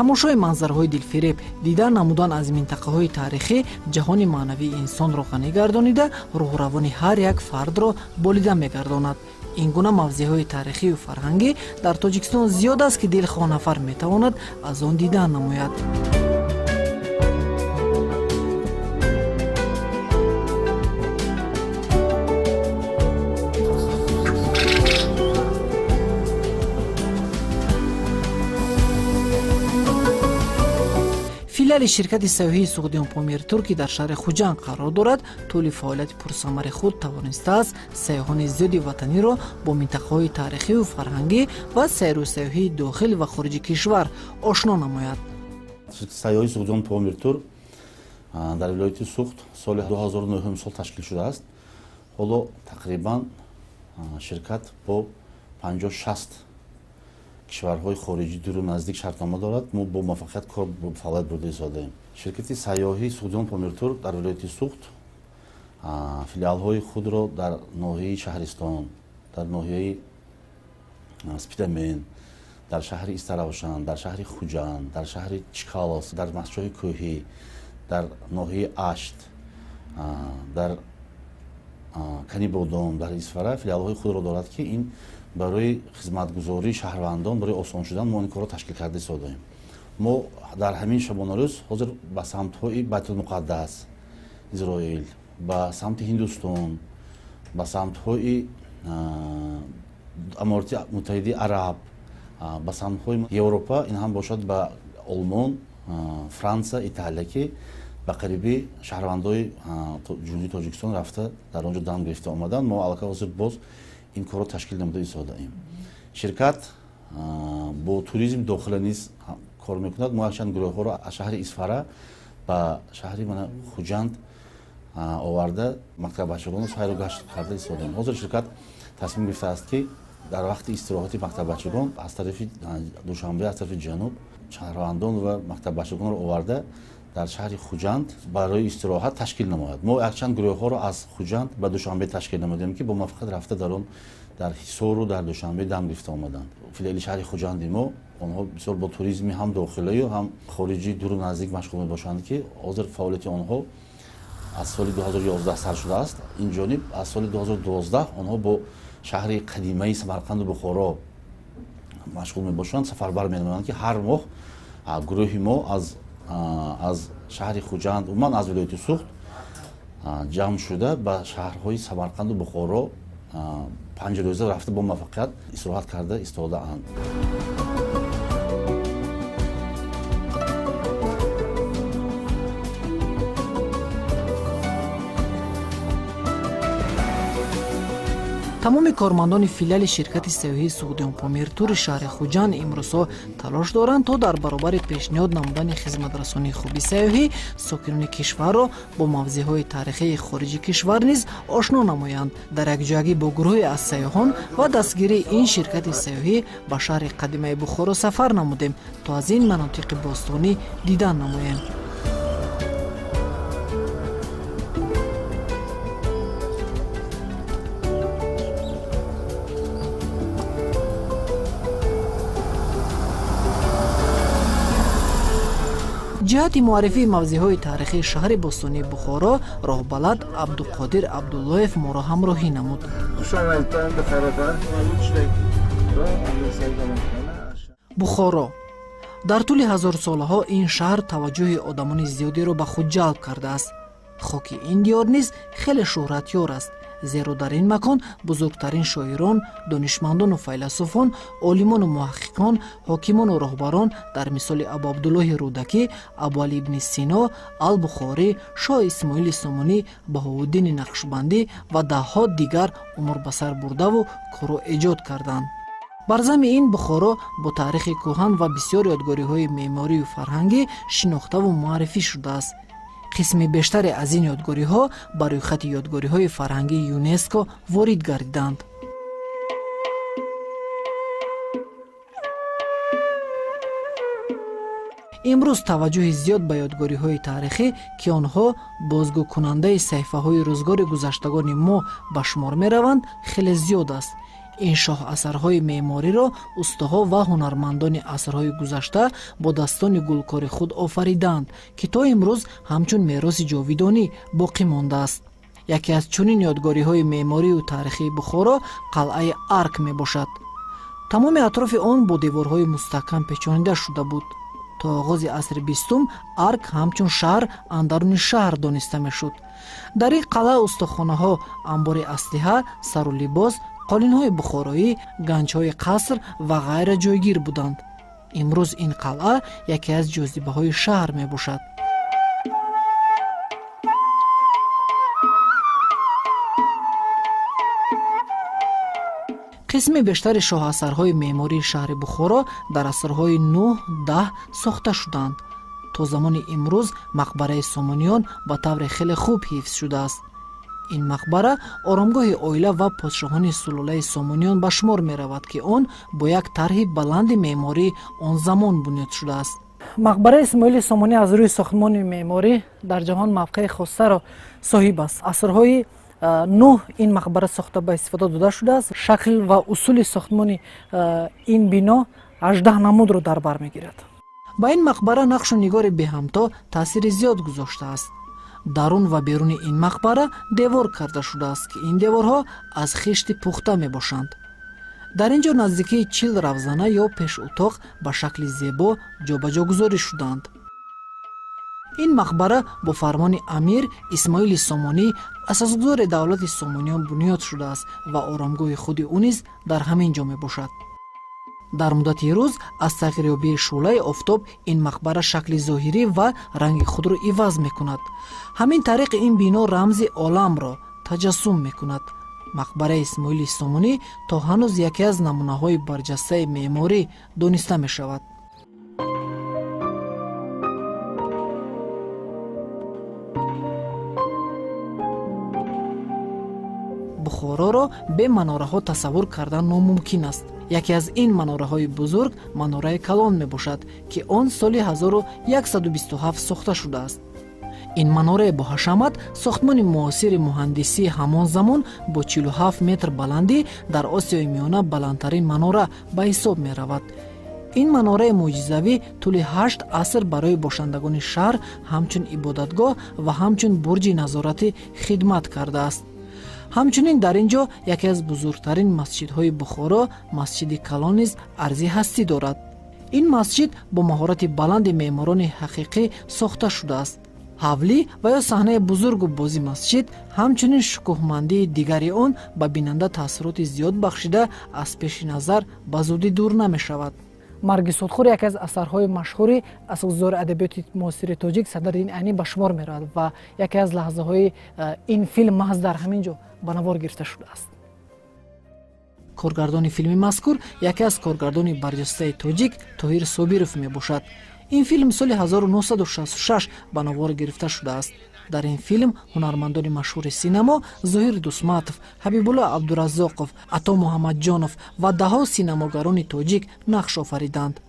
тамошои манзараҳои дилфиреб дидан намудан аз минтақаҳои таърихӣ ҷаҳони маънавии инсонро ғанӣ гардонида рӯҳравони ҳар як фардро болида мегардонад. ин гуна мавзеъҳои таърихию фарҳангӣ дар тоҷикистон зиёд аст ки дилхоҳ нафар метавонад аз он дидан намояд. филиали ширкати сайёҳии суғдиён помиртур ки дар шаҳри хуҷанд қарор дорад, тӯли фаъолияти пурсамари худ тавонистааст сайёҳони зиёди ватаниро бо минтақаҳои таърихию фарҳангӣ ва сайру сайёҳии дохил ва хориҷи кишвар ошно намояд. сайёҳии суғдиён помиртур дар вилояти суғд соли 2009 сол ташкил шудааст. ҳоло тақрибан ширкат бо 50-60 кишварҳои хориҷӣ дуру наздик шартнома дорад. мо бо муваффақият кор фаъолият бурда истодаем. ширкати сайёҳии суғдиён помиртур дар вилояти суғд филиалҳои худро дар ноҳияи шаҳристон, дар ноҳияи спидамен, дар шаҳри Истаравшан, дар шаҳри Хуҷанд, дар шаҳри Чкалос, дар масҷоҳи кӯҳӣ, дар ноҳияи Ашт, дар Канибодон, дар Исфара филиалҳои худро дорад ки ин барои хизматгузории шаҳрвандон, барои осон шудан мо ин корро ташкил карда истодаем. мо дар ҳамин шабонарӯз ҳозир ба самтҳои Байтулмуқаддас Изроил, ба самти Ҳиндустон, ба самтҳои Аморати Муттаҳидаи Араб, ба самтҳои Европа, ин ҳам бошад ба Олмон, Франсия, Италия ки ба қариби шаҳрвандои ҷунуби Тоҷикистон рафта дар онҷо дам гирифта омаданд. мо аллакай ҳозир боз ин корро ташкил намуда истодаем. ширкат бо туризм дохила низ кор мекунад. мо якчанд гурӯҳҳоро аз шаҳри Исфара ба шаҳри Хуҷанд оварда мактаббачагонро сайру гашт карда истодаем. ҳозир ширкат тасмим гирифтааст ки дар вақти истироҳати мактаббачагон аз тарафи душанбе, аз тарафи ҷануб шаҳрвандон ва мактаббачагонро оварда дар шаҳри Хуҷанд барои истироҳат ташкил намояд. мо якчанд гурӯҳҳоро аз Хуҷанд ба Душанбе ташкил намудем ки бо муваффақият рафта дар он дар Ҳисору дар Душанбе дам гирифта омаданд. филиали шаҳри Хуҷанди мо онҳо бисёр бо туризми ҳам дохилию ҳам хориҷӣ дуру наздик машғул мебошанд ки ҳозир фаъолияти онҳо аз соли 2011 сар шудааст. инҷониб аз соли 2012 онҳо бо шаҳри қадимаи Самарқанду Бухоро машғул мебошанд, сафарбар менамоянд ки ҳар моҳ гурӯҳи мо аз шаҳри Хуҷанд умуман аз вилояти суғд ҷамъ шуда ба шаҳрҳои Самарқанду Бухоро 5 рӯза рафта бо муваффақият истироҳат карда истодаанд. тамоми кормандони филиали ширкати сайёҳии суғдиён помиртури шаҳри Хуҷанд имрӯзҳо талош доранд то дар баробари пешниҳод намудани хизматрасонии хуби сайёҳӣ сокинони кишварро бо мавзеъҳои таърихии хориҷи кишвар низ ошно намоянд. дар якҷоягӣ бо гурӯҳе аз сайёҳон ва дастгирии ин ширкати сайёҳӣ ба шаҳри қадимаи Бухоро сафар намудем то аз ин манотиқи бостонӣ дидан намоем. ҷиҳати муаррифии мавзеъҳои таърихии шаҳри бостонии Бухоро роҳбалад Абдуқодир Абдуллоев моро ҳамроҳӣ намуд. бухоро дар тӯли ҳазорсолаҳо ин шаҳр таваҷҷӯҳи одамони зиёдеро ба худ ҷалб кардааст. хоки ин диёр низ хеле шӯҳратёр аст, зеро дар ин макон бузургтарин шоирон, донишмандону файласуфон, олимону муҳаққиқон, ҳокимону роҳбарон дар мисоли Абу Абдуллоҳи Рудакӣ, Абу Али ибни Сино, Ал-Бухорӣ, Шоҳ Исмоили Сомонӣ, Баҳоуддини Нақшбандӣ ва даҳҳо дигар умр ба сар бурдаву кору эҷод карданд. бар зами ин Бухоро бо таърихи кӯҳан ва бисёр ёдгориҳои меъморию фарҳангӣ шинохтаву муаррифӣ шудааст. қисми бештаре аз ин ёдгориҳо ба рӯйхати ёдгориҳои фарҳангии ЮНЕСКО ворид гардиданд. имрӯз таваҷҷӯҳи зиёд ба ёдгориҳои таърихӣ ки онҳо бозгӯкунандаи саҳифаҳои рӯзгори гузаштагони мо ба шумор мераванд хеле зиёд аст. این شاه اثرهای معماری را استاها و هنرمندان عصرهای گذشته با دستان گلکار خود آفریدند که تا امروز همچون میراث جاویدانی باقی مانده است. یکی از چنین یادگاری‌های معماری و تاریخی بخارا قلعه ارک میباشد. تمام اطراف آن با دیوارهای مستحکم پیچانیده شده بود. تا آغاز عصر بیستم ارک همچون شهر اندرون شهر دانسته میشد. در این قلعه استخوان‌ها، انبار اسلحه، سر و لباس، قالین‌های بخارایی، گنج‌های قصر و غیره جایگیر بودند. امروز این قلعه یکی از جاذبه‌های شهر میباشد. قسم بیشتر شاه اثرهای معماری شهر بخارا در عصرهای 9-10 ساخته شدند. تا زمان امروز مقبره سامانیان با طور خیلی خوب حفظ شده است. این مقبره آرامگاه عائله و پادشاهان سلاله سامانیان به شمار می رود که آن با یک طرح بلند معماری آن زمان بنیاد شده است. مقبره اسماعیل سامانی از روی ساختمان معماری در جهان موقع خاصه را صاحب است. عصرهای 9 این مقبره ساخته به استفاده داده شده است. شکل و اصول ساختمان این بنا 18 نمود را در بر میگیرد. با این مقبره نقش و نگار به همتا تاثیر زیاد گذاشته است. درون و بیرون این مقبره دیوار کرده شده است که این دیوارها از خشت پخته می باشند. در اینجا نزدیکی 40 روزنه یا پیش اتاق به شکل زیبا جابجا گذاری شدند. این مقبره با فرمان امیر اسماعیل سامانی اساسگزار دولت سامانیان بنیاد شده است و آرامگاه خود او نیز در همین جا می باشد. در مدت روز از تغییریابی شعله آفتاب این مقبره شکل ظاهری و رنگ خود را عوض می کند. همین طریق این بنا رمز عالم را تجسم می کند. مقبره اسماعیل سامانی تا هنوز یکی از نمونه های برجسته معماری دانسته می شود. بخارا را به مناره ها تصور کردن ناممکن است. یکی از این مناره های بزرگ مناره کلان می باشد که آن سال 1127 ساخته شده است. این مناره با حشمت ساختمان معاصر مهندسی همان زمان با 47 متر بلندی در آسیای میانه بلندترین مناره به حساب می رود. این مناره معجزوی طول 8 عصر برای باشندگان شهر همچون عبادتگاه و همچون برج نظارتی خدمت کرده است. همچنین در اینجا یکی از بزرگترین مسجدهای بخارا مسجد کلان نیز ارزی هستی دارد. این مسجد با مهارت بلند معماران حقیقی ساخته شده است. حولی و یا صحنه بزرگ و بازی مسجد همچنین شکوهمندی دیگری آن به بیننده تاثیرات زیاد بخشیده از پیش نظر به زودی دور نمی شود. مرگ سودخور یکی از اثرهای مشهوری اساسگزار ادبیات معاصر تاجیک صدر این عنی به شمار می رود و یکی از لحظه های این فیلم محض در همین جا به نوار گرفته شده است. کارگردان فیلم مذکور یکی از کارگردان برجسته تاجیک طاهر صابرов می باشد. این فیلم سال 1966 به نوار گرفته شده است. در این فیلم هنرمندان مشهور سینما ظاهر دوسماتов، حبیب الله عبدالرزاقов، عطا محمدجانov و دهها سینماگران تاجیک نقش آفریدند.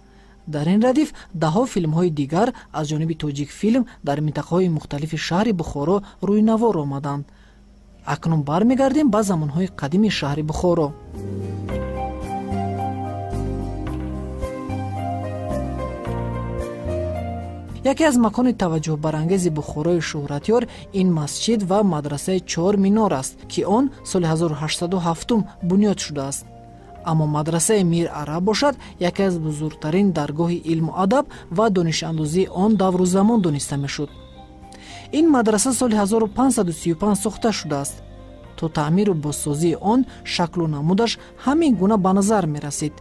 در این ردیف دهها فیلم های دیگر از جانب تاجیک فیلم در منطقه های مختلف شهر بخارا روی نوار آمدند. اکنون برمیگردیم به زمان های قدیم شهر بخارا. یکی از مکان توجه برانگیز بخارای شهرتیار این مسجد و مدرسه 4 مینار است که آن سال 1807 بنیاد شده است. اما مدرسه میر عرب باشد یکی از بزرگترین درگاه علم و ادب و دانش اندازی آن دور و زمان دانسته میشد. این مدرسه سال 1535 ساخته شده است. تا تعمیر و بازسازی آن شکل و نمودش همین گونه به نظر می رسید.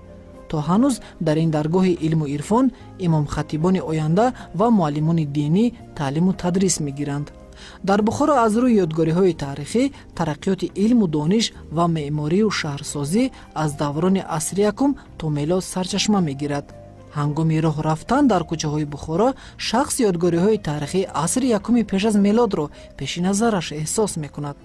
تا هنوز در این درگاه علم و عرفان امام خطیبان آینده و معلمان دینی تعلیم و تدریس می گیرند. در بخارا از روی یادگاری های تاریخی ترقیات علم و دانش و معماری و شهرسازی از دوران عصر یکم تا میلاد سرچشمه می گیرد. هنگام راه رفتن در کوچه های بخارا شخص یادگاری های تاریخی عصر یکم پیش از میلاد را پیش نظرش احساس می کند.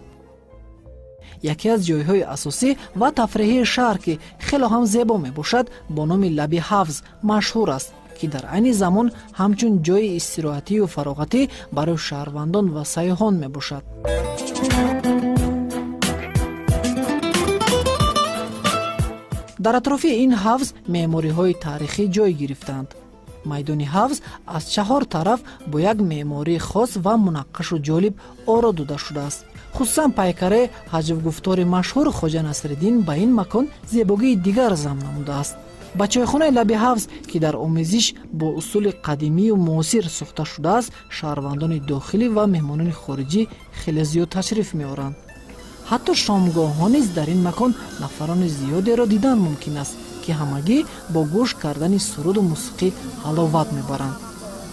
یکی از جایهای اساسی و تفریحی شهر که خیلی هم زیبا می باشد با نام لب حوض مشهور است که در عین زمان همچون جای استراحتی و فراغتی برای شهروندان و سیاحان می باشد. дар атрофи ин ҳавз меъмориҳои таърихӣ ҷой гирифтанд. майдони ҳавз аз чаҳор тараф бо як меъмории хос ва мунаққашу ҷолиб оро дода шудааст. хусусан пайкаре ҳаҷвгуфтори машҳур хоҷа Насриддин ба ин макон зебогии дигар зам намудааст. ба чойхонаи лаби ҳавз ки дар омезиш бо усули қадимию муосир сохта шудааст, шаҳрвандони дохилӣ ва меҳмонони хориҷӣ хеле зиёд ташриф меоранд. ҳатто шомгоҳҳо низ дар ин макон нафарони зиёдеро дидан мумкин аст ки ҳамагӣ бо гӯш кардани суруду мусиқӣ ҳаловат мебаранд.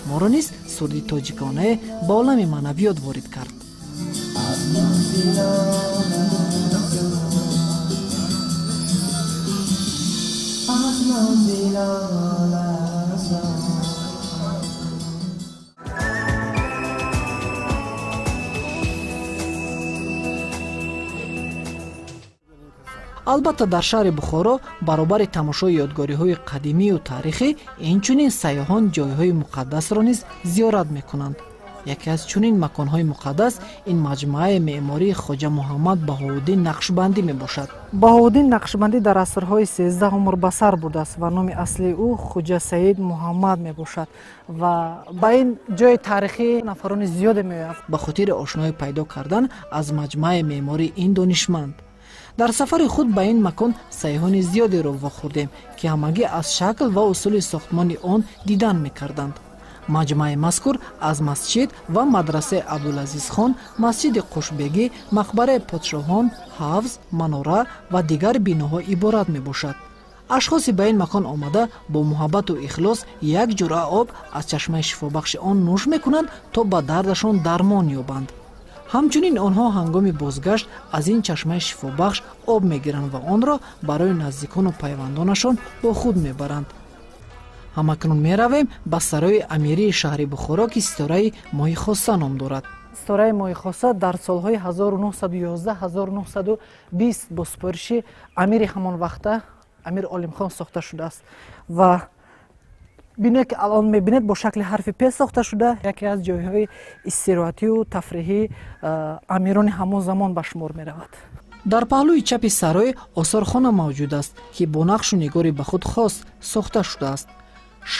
моро низ суруди тоҷиконае ба олами маънавиёт ворид кард. албатта дар шаҳри бухоро баробари тамошои ёдгориҳои қадимию таърихӣ инчунин сайёҳон ҷойҳои муқаддасро низ зиёрат мекунанд. яке аз чунин маконҳои муқаддас ин маҷмӯаи меъмории хоҷа муҳаммад баҳоуддин нақшбандӣ мебошад. баҳоуддин нақшбандӣ дар асрҳои 13 умр ба сар бурдааст ва номи аслии ӯ хоҷа саид муҳаммад мебошад ва ба ин ҷои таърихӣ нафарони зиёде меоянд ба хотири ошноӣ пайдо кардан аз маҷмӯаи меъмории ин донишманд. дар сафари худ ба ин макон сайёҳони зиёдеро вохӯрдем ки ҳамагӣ аз шакл ва усули сохтмони он дидан мекарданд. маҷмӯаи мазкур аз масҷид ва мадрасаи абдулазизхон, масҷиди қушбегӣ, мақбараи подшоҳон, ҳавз, манора ва дигар биноҳо иборат мебошад. ашхоси ба ин макон омада бо муҳаббату ихлос як ҷуръа об аз чашмаи шифобахши он нӯш мекунанд то ба дардашон дармон ёбанд. ҳамчунин онҳо ҳангоми бозгашт аз ин чашмаи шифобахш об мегиранд ва онро барои наздикону пайвандонашон бо худ мебаранд. ҳамакнун меравем ба сарои амирии шаҳри бухоро ки ситораи моҳи хоса ном дорад. ситораи моҳи хоса дар солҳои 1911-1920 бо супориши амири ҳамон вақта амир олимхон сохта шудааст ва бине ки алон мебинед бо шакли ҳарфи п сохта шуда яке аз ҷойҳои истироҳатию тафриҳии амирони ҳамон замон ба шумор меравад. дар паҳлӯи чапи сарой осорхона мавҷуд аст ки бо нақшу нигори ба худ хос сохта шудааст.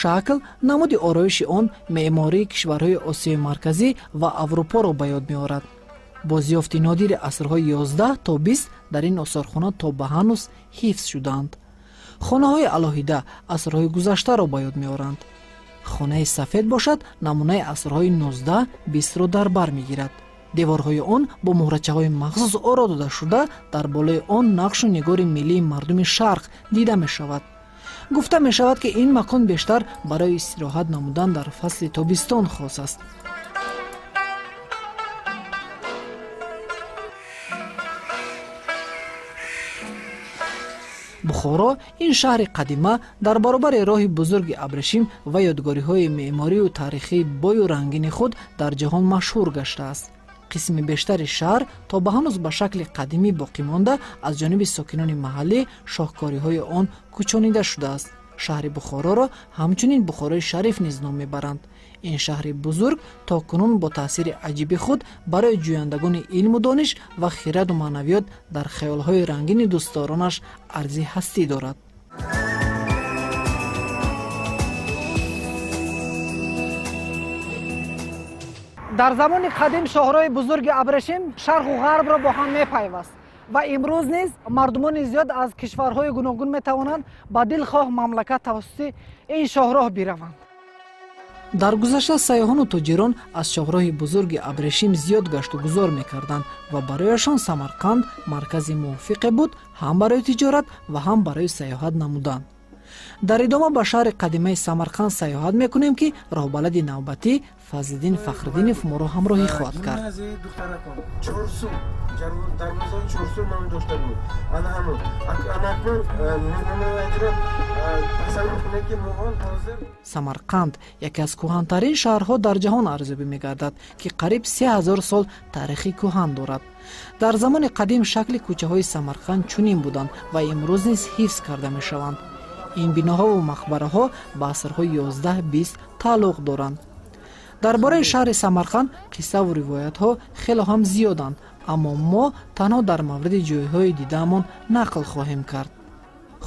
шакл намуди ороиши он меъмории кишварҳои осиёи марказӣ ва аврупоро ба ёд меорад. бозёфти нодири асрҳои 11 то 20 дар ин осорхона то ба ҳанӯз ҳифз шудаанд. хонаҳои алоҳида асрҳои гузаштаро ба ёд меоранд. хонаи сафед бошад намунаи асрҳои 19-20ро дар бар мегирад. деворҳои он бо муҳрачаҳои махсус оро дода шуда дар болои он нақшу нигори миллии мардуми шарқ дида мешавад. гуфта мешавад ки ин макон бештар барои истироҳат намудан дар фасли тобистон хос аст. бухоро ин шаҳри қадима дар баробари роҳи бузурги абрешим ва ёдгориҳои меъморию таърихии бою рангини худ дар ҷаҳон машҳур гаштааст. қисми бештари шаҳр то ба ҳанӯз ба шакли қадимӣ боқӣ монда аз ҷониби сокинони маҳаллӣ шоҳкориҳои он кӯчонида шудааст. шаҳри бухороро ҳамчунин бухорои шариф низ ном мебаранд. ин шаҳри бузург то кунун бо таъсири аҷиби худ барои ҷӯяндагони илму дониш ва хираду маънавиёт дар хаёлҳои рангини дӯстдоронаш арзи ҳастӣ дорад. дар замони қадим шоҳрои бузурги абрешим шарқу ғарбро бо ҳам мепайваст ва имрӯз низ мардумони зиёд аз кишварҳои гуногун метавонанд ба дилхоҳ мамлакат тавассути ин шоҳроҳ бираванд. дар гузашта сайёҳону тоҷирон аз шоҳроҳи бузурги абрешим зиёд гашту гузор мекарданд ва барояшон Самарқанд маркази мувофиқе буд ҳам барои тиҷорат ва ҳам барои сайёҳат намудан. дар идома ба шаҳри қадимаи Самарқанд сайёҳат мекунем ки роҳбалади навбатӣ Фазлиддин Фахриддинов моро ҳамроҳӣ хоҳад кард. Самарқанд яке аз кӯҳантарин шаҳрҳо дар ҷаҳон арзёбӣ мегардад ки қариб 3000 сол таърихи кӯҳан дорад. дар замони қадим шакли кӯчаҳои Самарқанд чунин буданд ва имрӯз низ ҳифз карда мешаванд. ин биноҳо ва мақбараҳо ба асрҳои 11-20 тааллуқ доранд. дар бораи шаҳри Самарқанд қиссаву ривоятҳо хело ҳам зиёданд, аммо мо танҳо дар мавриди ҷойҳои дидаамон нақл хоҳем кард.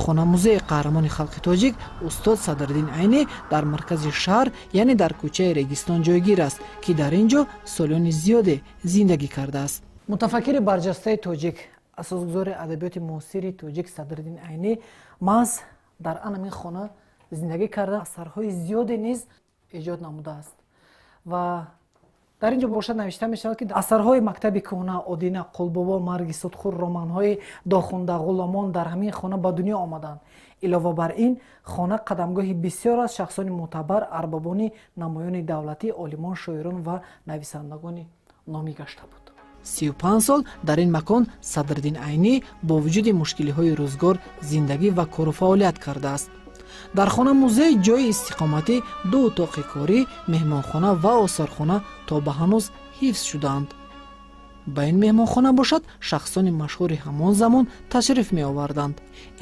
хонамузеи қаҳрамони халқи тоҷик устод Садриддин Айнӣ дар маркази шаҳр, яъне дар кӯчаи Регистон ҷойгир аст, ки дар ин ҷо солиёни зиёде зиндагӣ кардааст. Мутафаккири барҷастаи тоҷик, асосгузори адабиёти муосири тоҷик Садриддин Айнӣ маҳз дар анамин хона зиндагӣ карда асарҳои зиёде низ эҷод намудааст. Ва дар ин ҷо бошад навишта мешавад, ки асарҳои мактаби кӯҳна, Одина, Қулбобо, Марги Судхур, романҳои Дохунда, Ғуломон дар ҳамин хона ба дунё омаданд. Илова бар ин, хона қадамгоҳи бисёр аз шахсони мӯътабар, арбобони намоёни давлатӣ, олимон, шоирон ва нависандагони номӣ гашта буд. 35 сол дар ин макон Садриддин Айнӣ бо вуҷуди мушкилиҳои рӯзгор зиндагӣ ва кору фаъолият кардааст. дар хона музей ҷои истиқоматӣ 2 утоқи корӣ, меҳмонхона ва осархона то ба ҳанӯз ҳифз шудаанд. ба ин меҳмонхона бошад шахсони машҳури ҳамон замон ташриф меоварданд.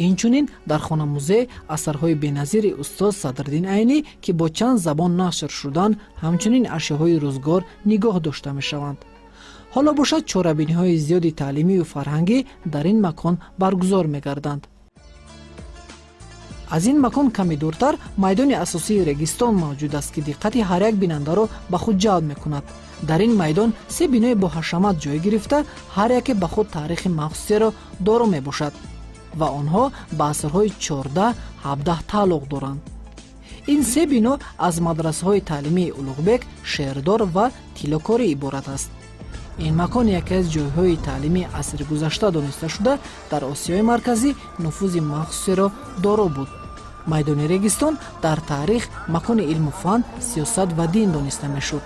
Инчунин дар хона музей асарҳои беназири устод Садриддин Айнӣ, ки бо чанд забон нашр шуданд, ҳамчунин ашёҳои рӯзгор нигоҳ дошта мешаванд. ҳоло бошад чорабиниҳои зиёди таълимию фарҳангӣ дар ин макон баргузор мегарданд. аз ин макон каме дуртар майдони асосии Регистон мавҷуд аст, ки диққати ҳар як бинандаро ба худ ҷалб мекунад. дар ин майдон 3 бинои боҳашамат ҷой гирифта, ҳар яке ба худ таърихи махсусеро доро мебошад ва онҳо ба асрҳои 14-17 тааллуқ доранд. ин 3 бино аз мадрасаҳои таълимии Улуғбек, Шердор ва Тилокорӣ иборат аст. ин макон яке аз ҷойҳои таълимии асри гузашта дониста шуда, дар Осиёи марказӣ нуфузи махсусеро доро буд. майдони Регистон дар таърих макони илму фан, сиёсат ва дин дониста мешуд.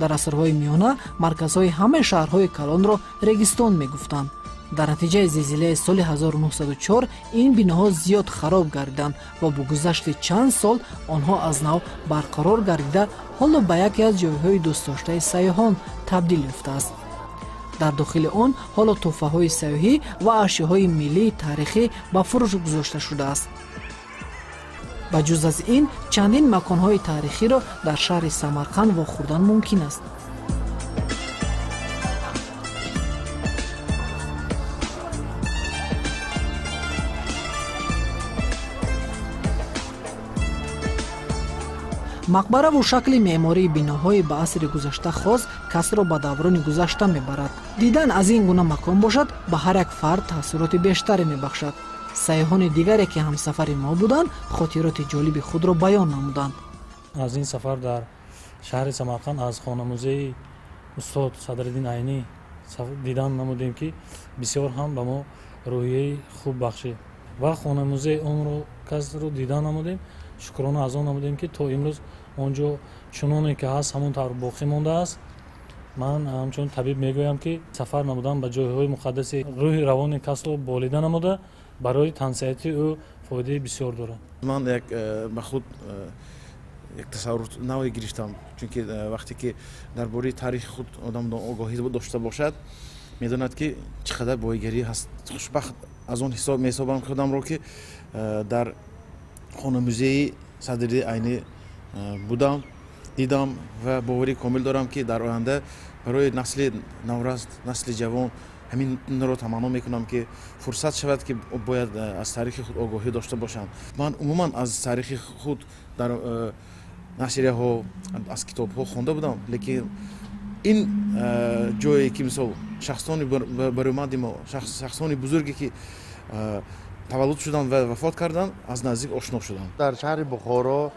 дар асрҳои миёна марказҳои ҳамаи шаҳрҳои калонро Регистон мегуфтанд. дар натиҷаи зилзилаи соли 1904 ин биноҳо зиёд хароб гардиданд ва бо гузашти чанд сол онҳо аз нав барқарор гардида, ҳоло ба яке аз ҷойҳои дӯстдоштаи сайёҳон табдил ёфтааст. дар дохили он ҳоло тӯҳфаҳои сайёҳӣ ва ашёҳои миллии таърихӣ ба фурӯш гузошта шудааст. ба ҷуз аз ин, чандин маконҳои таърихиро дар шаҳри Самарқанд вохӯрдан мумкин аст. мақбараву шакли меъмории биноҳои ба асри гузашта хос касро ба даврони гузашта мебарад. дидан аз ин гуна макон бошад, ба ҳар як фард таъссуроти бештаре мебахшад. сайёҳони дигаре, ки ҳамсафари мо буданд, хотироти ҷолиби худро баён намуданд. аз ин сафар дар шаҳри Самарқанд аз хонамузеи устод Садриддин Айнӣ дидан намудем, ки бисёр ҳам ба мо рӯҳияи хуб бахшид ва хонамузеи онро касро дидан намудем. шукрона аз он намудем, ки то имрӯз он ҷо чуноне ки ҳаст ҳамон тавр боқӣ мондааст. ман ҳамчун табиб мегӯям, ки сафар намудан ба ҷойҳои муқаддаси рӯҳи равони касро болида намуда барои тансиҳати ӯ фоидаи бисёр дорад. ман ба худ як тасаввур наве гирифтам, чунки вақте ки дар бораи таърихи худ одам огоҳӣ дошта бошад, медонад, ки чӣ қадар боигарӣ ҳаст. хушбахт аз он ҳисоб меҳисобам худамро, ки дар хонамузеи Садриддин Айнӣ будам, дидам ва боварӣ комил дорам, ки дар оянда барои насли наврас, насли ҷавон ҳаминро таманно мекунам, ки фурсат шавад, ки бояд аз таърихи худ огоҳӣ дошта бошанд. ман умуман аз таърихи худ дар нашрияҳо, аз китобҳо хонда будам, лекин ин ҷое, ки мисол шахсони баромади мо, шахсони бузурге, ки таваллуд шуданд ва вафот карданд, аз наздик ошно шудам. дар шаҳри Бухоро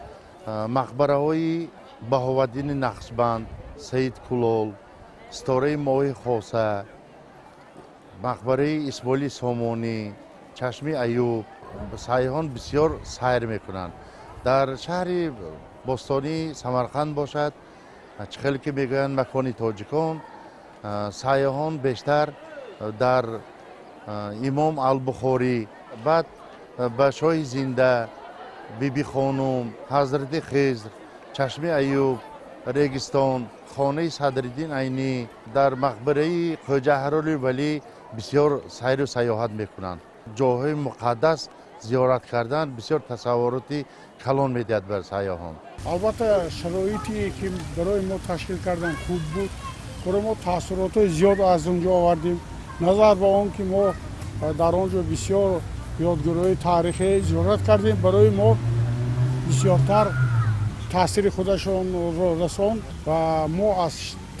мақбараҳои Баҳоваддини Нақшбанд, Саид Кулол, Стораи Моҳи Хоса, мақбараи Исмоили Сомонӣ, Чашми Аюб, сайёҳон бисёр сайр мекунанд. дар шаҳри бостонии Самарқанд бошад, чӣ хеле ки мегӯянд макони тоҷикон, сайёҳон бештар дар имом Албухорӣ, баъд ба Шоҳи Зинда, Биби Хонум, Ҳазрати Хизр, Чашми Аюб, Регистон, хонаи Садриддин Айнӣ, дар мақбараи Хоҷа Ҳароли Валӣ бисёр сайру сайёҳат мекунанд. ҷойҳои муқаддас зиёрат кардан бисёр тасаввуроти калон медиҳад бар сайёҳон. албатта шароите ки барои мо ташкил кардан хуб буд. барои мо таассуротҳои зиёд аз он ҷо овардем. назар ба он ки мо дар он ҷо бисёр یادگیری‌های تاریخی زیارت کردیم. برای ما بسیارتر تاثیر خودشون را رساند و ما از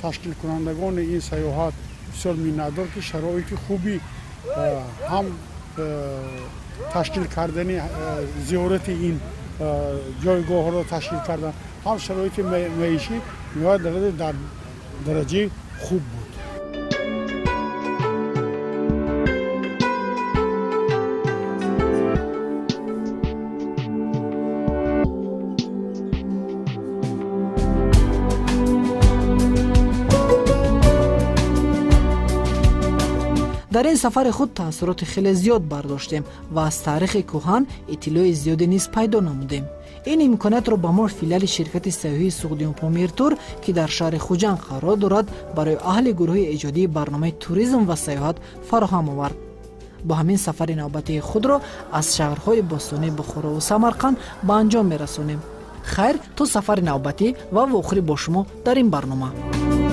تشکیل کنندگان این سیاحت بسیار می‌ندار که شرایط خوبی هم تشکیل کردن زیارت این جایگاه را تشکیل کردن، هم شرایط معیشی در درجه خوب بود. در این سفر خود تاثیرات خیلی زیاد برداشتیم و از تاریخ کهن اطلاع زیادی نیز پیدا نمودیم. این امکانات را به ما فیلال شرکت سیاحی سعودیون پامیر تور که در شهر خوجند قرار دارد برای اهل گروه ایجادی برنامه توریسم و سیاحت فراهم آورد. با همین سفر نوبتی خود را از شهرهای باستانی بخارا و سمرقند به انجام می‌رسانیم. خیر تا سفر نوبتی و آخری با شما در این برنامه.